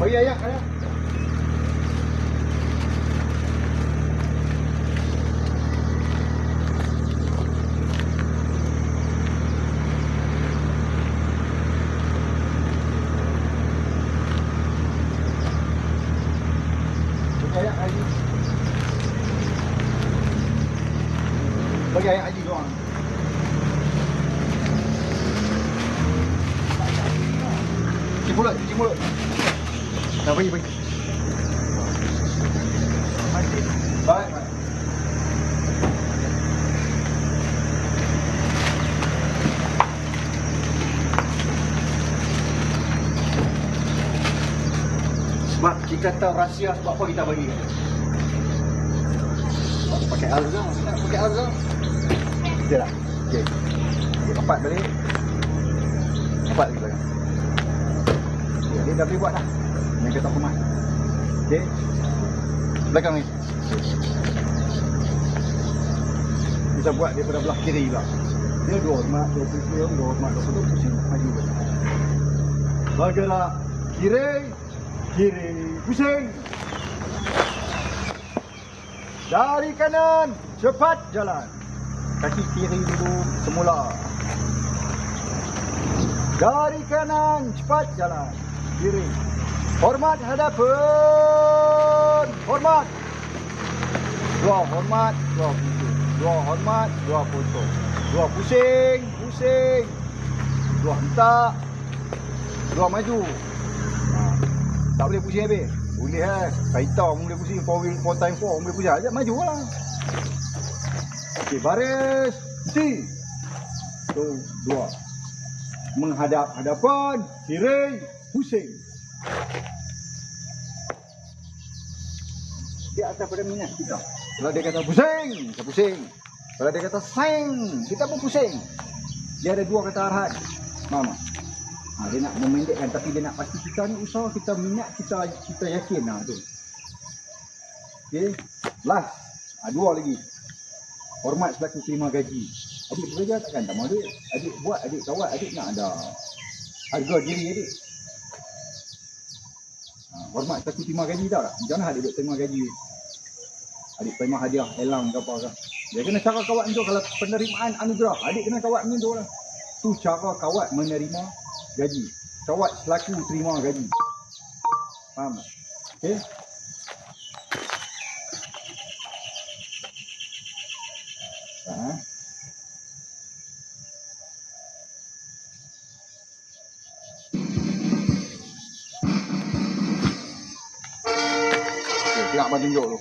Bagi ayak. Ayak lagi. Bagi ayat Haji doang. Cuci mulut, cuci mulut. Dah bagi. Baik, baik. Sebab kita tahu rahsia sebab apa kita bagi. Pakai alza, nak pakai alza. Okey tak? Okey. Okey, rapat balik. Rapat lagi belakang. Okey, dia dah boleh buat dah. Yang kita format. Okey. Belakang ni. Kita buat daripada belah kiri pula. Dia 2 hormat, 20, 2 hormat, 20 pusing maju. Bergerak kiri, kiri, pusing. Dari kanan, cepat jalan. Kaki kiri dulu semula. Dari kanan, cepat jalan. Kiri. Hormat hadapan. Hormat. 2 hormat, 2 pusing. 2 hormat, 2 potong. 2 pusing, pusing. 2 hentak. 2 maju. Tak boleh pusing habis. Boleh Kaita boleh pusing 4x4 boleh pusing. Ajak maju lah. Okey, baris. Berhenti. 2. Menghadap hadapan, kiri, pusing. Dia atas pada minat kita. Kalau dia kata pusing, kita pusing. Kalau dia kata seng, kita pun pusing. Dia ada 2 kata arahan. Mama. Dia nak memendekkan tapi dia nak pasti kita ni usaha kita minat kita yakin tu. Okey. Last. 2 lagi. Hormat selaku terima gaji. Adik bekerja takkan tak mau duit. Adik buat, adik kawat, adik nak ada harga diri adik. Hormat selaku terima gaji tak? Macam mana adik terima gaji? Adik terima hadiah elang ke apa ke? Dia kena cara kawat tu kalau penerimaan anugerah. Adik kena kawat macam tu lah. Tu cara kawat menerima gaji. Kawat selaku terima gaji. Faham tak? Okey. Okey, tengok abang tunjuk tu.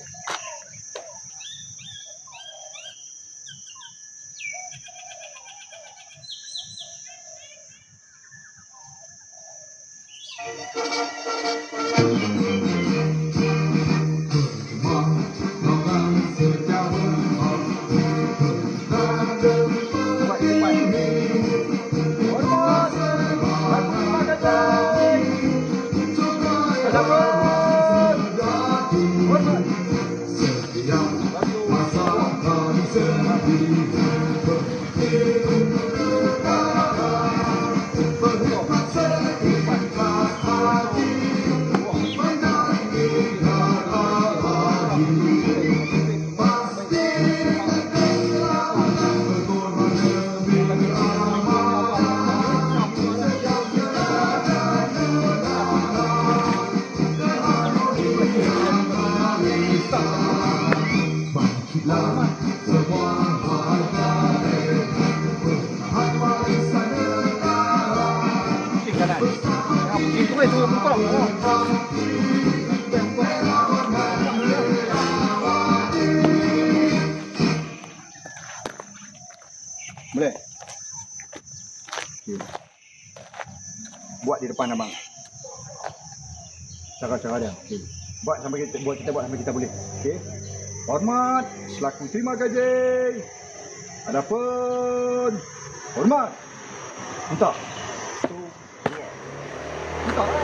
Boleh? Okay. Buat di depan abang. Cara-cara dia. Okay. Buat sampai kita buat sampai kita boleh. Okey. Hormat selaku terima gaji. Adapun hormat. Minta. 1, 2. Minta lah.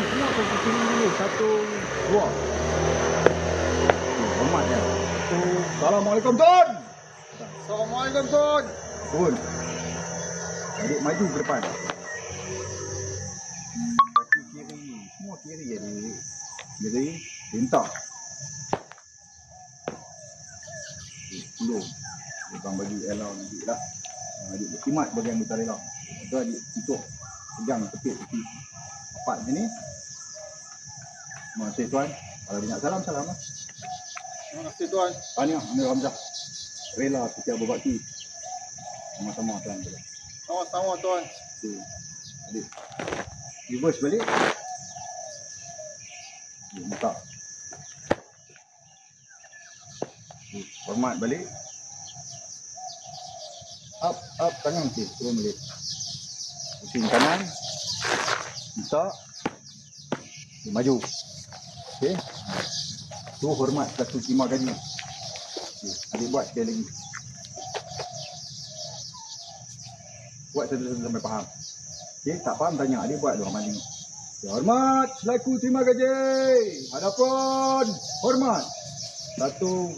Semua tu kiri 1, 2. Hormat dia. Assalamualaikum Tun. Assalamualaikum Tun. Tun. Adik maju ke depan. Kaki kiri. Semua kiri adik. Kiri. Minta. Belum. Abang bagi elau nanti lah. Adik berkhidmat bagian utara elau. Itu adik tutup. Pegang tepik tepi. Empat macam ni. Terima kasih tuan. Kalau dia nak salam, salam lah. Terima kasih tuan. Tahniah Amir Hamzah. rela setia berbakti. Sama-sama tuan. Sama-sama tuan. Okey. Adik. Reverse balik. Minta. Hormat balik. Up tangan okey, turun balik. Pusing kanan. Minta. Maju. Okey. Tu hormat satu terima gaji. Okey, adik buat sekali lagi. Buat satu-satu sampai faham. Okey, tak faham tanya adik buat dulu amal tengok. Ya, hormat selaku terima gaji. Hadapan hormat. Satu,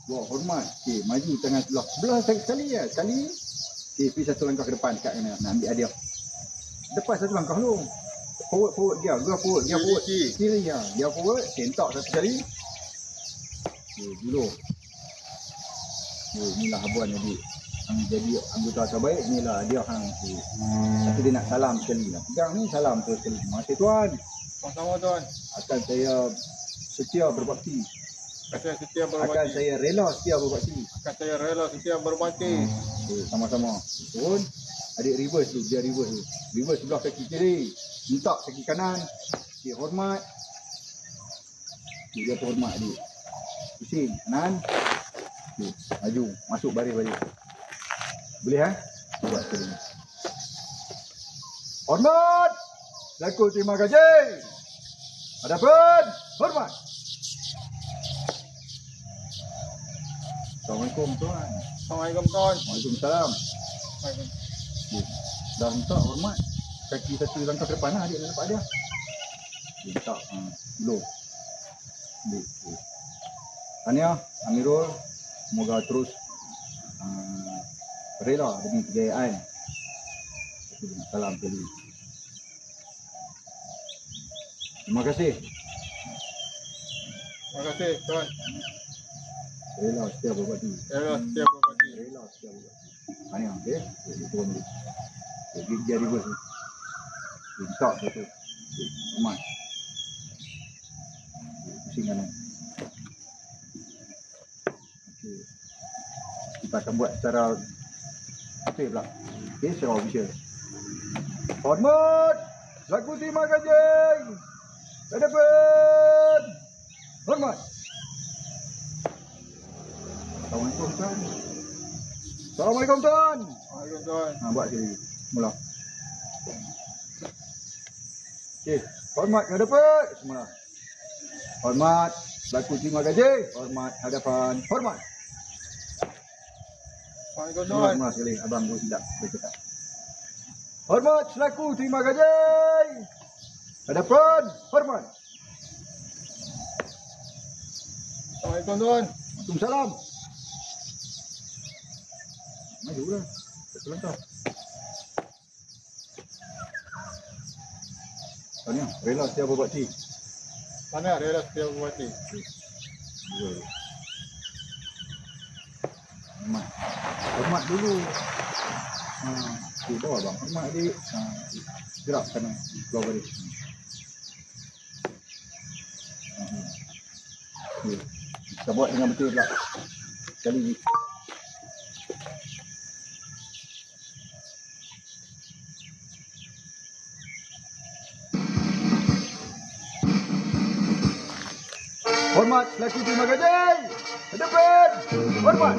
dua hormat. Okey, maju tangan sebelah sekali ya, sekali. Okey, pergi satu langkah ke depan dekat kamera. Nak ambil hadiah. Depan satu langkah dulu. Forward dia, forward kiri ya. Dia forward, sentak satu kali. Okey, dulu. Okey, inilah habuan jadi anggota terbaik. Inilah dia hang tu. Tapi dia nak salam sekali lah. Pegang ni salam terus sekali. Terima kasih tuan. Sama-sama tuan. Akan saya setia berbakti. Akan setia Akan berbakti. saya rela setia berbakti. Akan saya rela setia berbakti. Okey, sama-sama. Turun. Adik reverse tu, dia reverse tu. Reverse sebelah kaki kiri. Minta kaki kanan. Okey, hormat. Okey, dia hormat adik. Pusing kanan. Okey, maju, masuk baris balik. Boleh buat sekali. Hormat. Selaku terima gaji. Hadapan hormat. Assalamualaikum tuan. Assalamualaikum tuan. Waalaikumsalam. Okey. Dah minta hormat. Kaki satu langkah ke depan lah adik nak dapat dia. Dia minta dulu. Baik. Tahniah Amirul. Semoga terus rela demi kejayaan. Salam sekali. Terima kasih. Terima kasih tuan. Rela setia berbakti. Rela setia berbakti. Rela setia berbakti. Tahniah. Okey. Turun dulu. Okey, dia reverse ni. Minta satu. Hormat. Pusing kanan. Okey. Kita akan buat secara apa pula? Okey, secara official. Hormat. Selaku terima gaji. Hadapan. Hormat. Assalamualaikum tuan. Assalamualaikum tuan. Waalaikumsalam tuan. Buat sekali. Mula. Okey, hormat ke hadapan. Semula. Hormat selaku terima gaji. Hormat hadapan. Hormat. Waalaikumsalam tuan. Mula sekali abang boleh tidak bercakap. Hormat selaku terima gaji. Hadapan. Hormat. Assalamualaikum tuan. Waalaikumsalam. Maju lah. Satu langkah. Tahniah, rela setia berbakti. Tahniah rela setia berbakti. Hormat. Hormat dulu. Okey, bawa bang. Hormat adik. Gerak kanan. Keluar balik. Okey. Kita buat dengan betul pula. Sekali ni. Hormat selaku terima gaji. Hadapan. Hormat.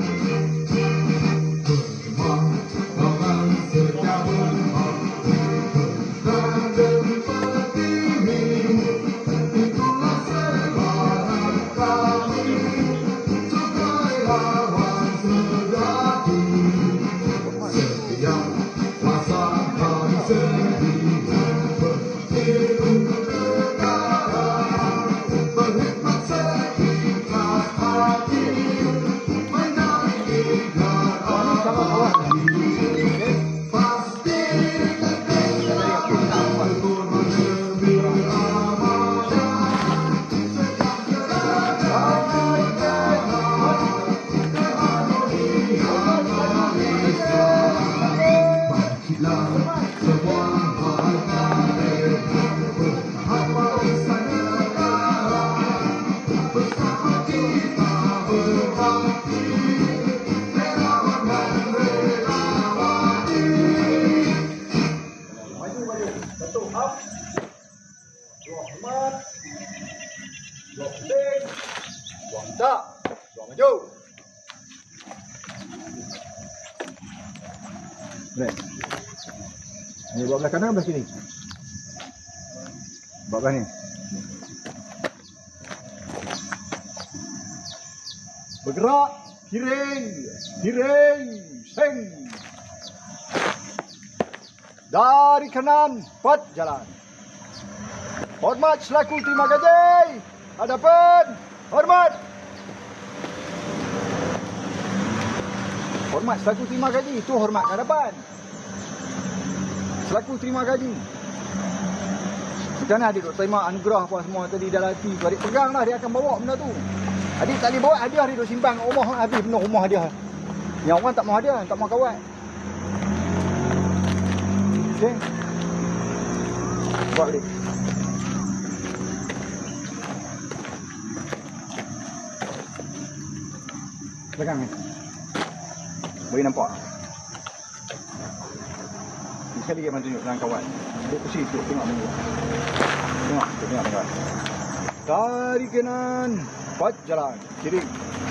Boleh. Ni buat belah kanan, belah kiri. Buat belah ni. Bergerak. Kiring. Kiring. Seng. Dari kanan. Pat jalan. Hormat selaku terima gaji. Hadapan. Hormat. Hormat selaku terima gaji. Itu hormat ke hadapan. Selaku terima gaji. Macam mana adik duk terima anugerah apa semua tadi dah latih tu. Adik pegang lah, dia akan bawa benda tu. Adik tak boleh bawa hadiah, dia duk simpan kat rumah. Habis penuh rumah hadiah. Yang orang tak mau hadiah, tak mau kawat. Okay. Buat balik. Pegang ni. Boleh nampak. Sekali dia tunjuk dengan kawan. Dia pusing tu tengok benda. Tengok kawan. Dari kanan, pat jalan. Kiri.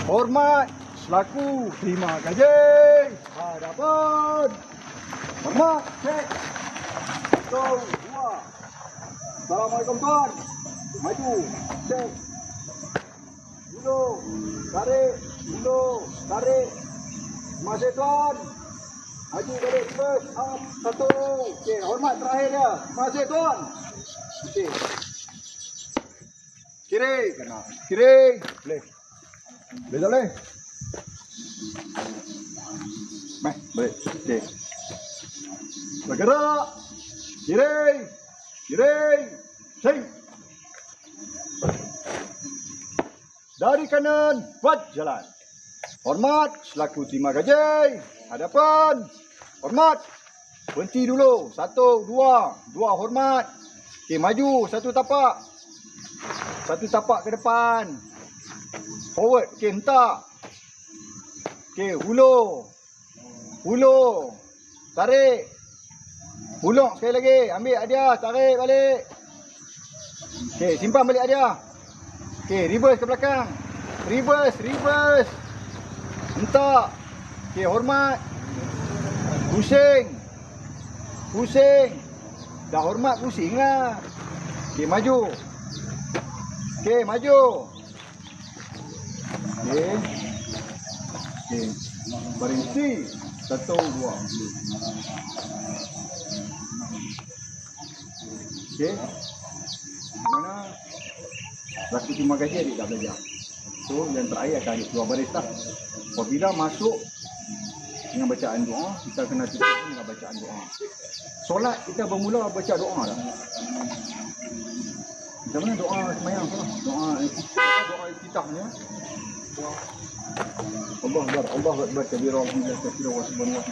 Hormat selaku terima gaji. Hadapan. Hormat. Cek. 1, 2. Assalamualaikum tuan. Maju. Cek. Duduk. Tarik. Duduk. Tarik. Masih tuan. Maju balik first. Up. 1. Okey, hormat terakhir dia. Masih tuan. Okey. Kiri. Kanan. Kiri. Boleh. Boleh tak boleh? Meh, balik. Okey. Bergerak. Kiri. Kiri. Sing. Dari kanan. Buat jalan. Hormat selaku terima gaji. Hadapan. Hormat. Berhenti dulu. 1, 2. 2 hormat. Okey, maju. 1 tapak. 1 tapak ke depan. Forward. Okey, hentak. Okey, hulur. Hulur. Tarik. Hulur sekali lagi. Ambil hadiah. Tarik balik. Okey, simpan balik hadiah. Okey, reverse ke belakang. Reverse. Reverse. Hentak. Okey, hormat. Pusing. Pusing. Dah hormat pusing lah. Okey, maju. Okey, maju. Okey. Okey. Berhenti. 1, 2. Okey. Mana? Laki terima gaji adik dah belajar. So, yang terakhir akan adik keluar baris lah. Apabila masuk dengan bacaan doa, kita kena tutup dengan bacaan doa. Solat kita bermula baca doa dah. Macam mana doa semayang tu lah. Doa iftitahnya. Allah Akbar kabira walhamdulillah katsira wa subhanallah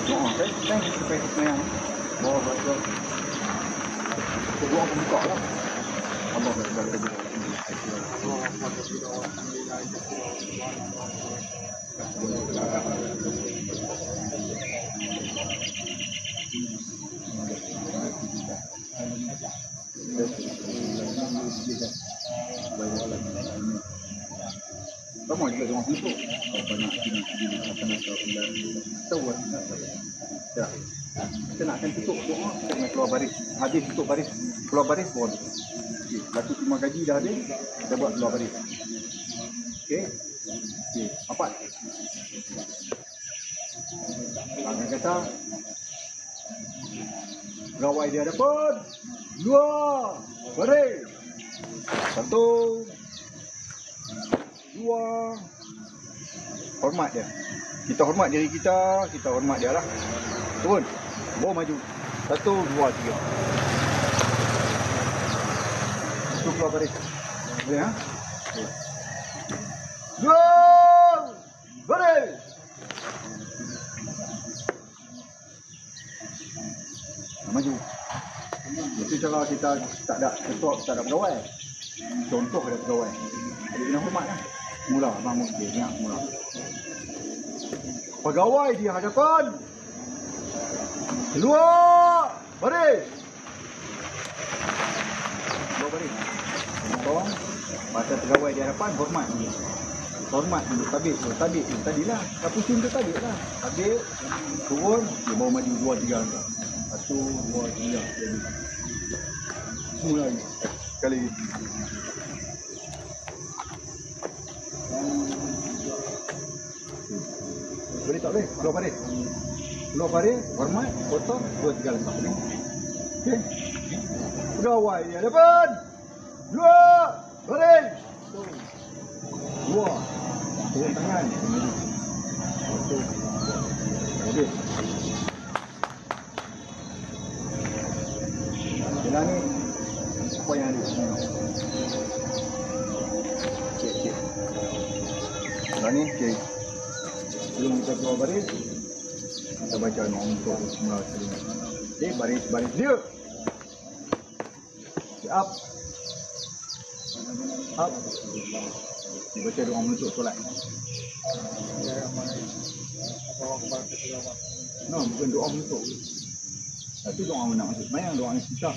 doa kan supaya semayang. Allah Akbar. Doa buka lah. Allah Akbar kabira sama juga dengan tutup. Banyak ya. Kita nak akan tutup doa, kita kena keluar baris. Habis tutup baris, keluar baris boleh. Okey, laku terima gaji dah ada, kita buat keluar baris. Okey. Okey, apa? Langkah kata gawai di hadapan. 2 baris. 1 2. Hormat dia. Kita hormat diri kita, kita hormat dia lah. Turun. Bawa maju. 1 2 3. Itu keluar baris. Boleh ha? Okey. 2 baris. Maju. Itu cara kita tak ada ketua, tak ada pegawai. Contoh ada pegawai. Jadi kena hormat lah. Mula abang mesti ingat mula. Pegawai di hadapan. Keluar baris. Keluar baris. Bawa pegawai di hadapan hormat dulu. Hormat dulu, tabik dulu, tabik dulu. Tadilah, dah pusing tu tabik lah. Tabik, turun, dia bawa maju 2-3 langkah. 1, 2, 3, jadi. Semula lagi. Sekali lagi. Boleh tak boleh? Keluar baris. Keluar baris, hormat, potong, 2-3 langkah. Okey. Pegawai di hadapan. 2, baris. 2. Turun tangan. 1. Okey. Jalan ni apa yang ada? Cek. Jalan ni cek. Sebelum kita keluar baris, kita baca nama untuk semula sekali. Okey, baris dia. Up. Dibaca doa menutup solat. No, bukan doa menutup. Tapi doa nak masuk sembahyang, doa yang susah.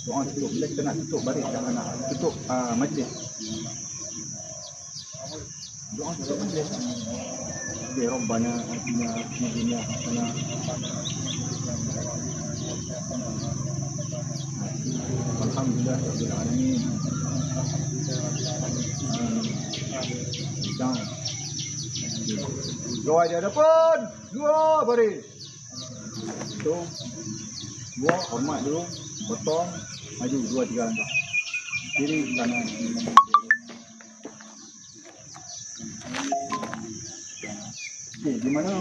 Doa tutup. Bila kita nak tutup baris, kita nak tutup majlis. Doa tutup majlis. Ya Rabbana atina fid dunya hasanah. Alhamdulillah rabbil alamin. Doa di hadapan. 2 baris. Tu 2 hormat dulu, potong, maju 2-3 langkah. Kiri kanan. Okey, di mana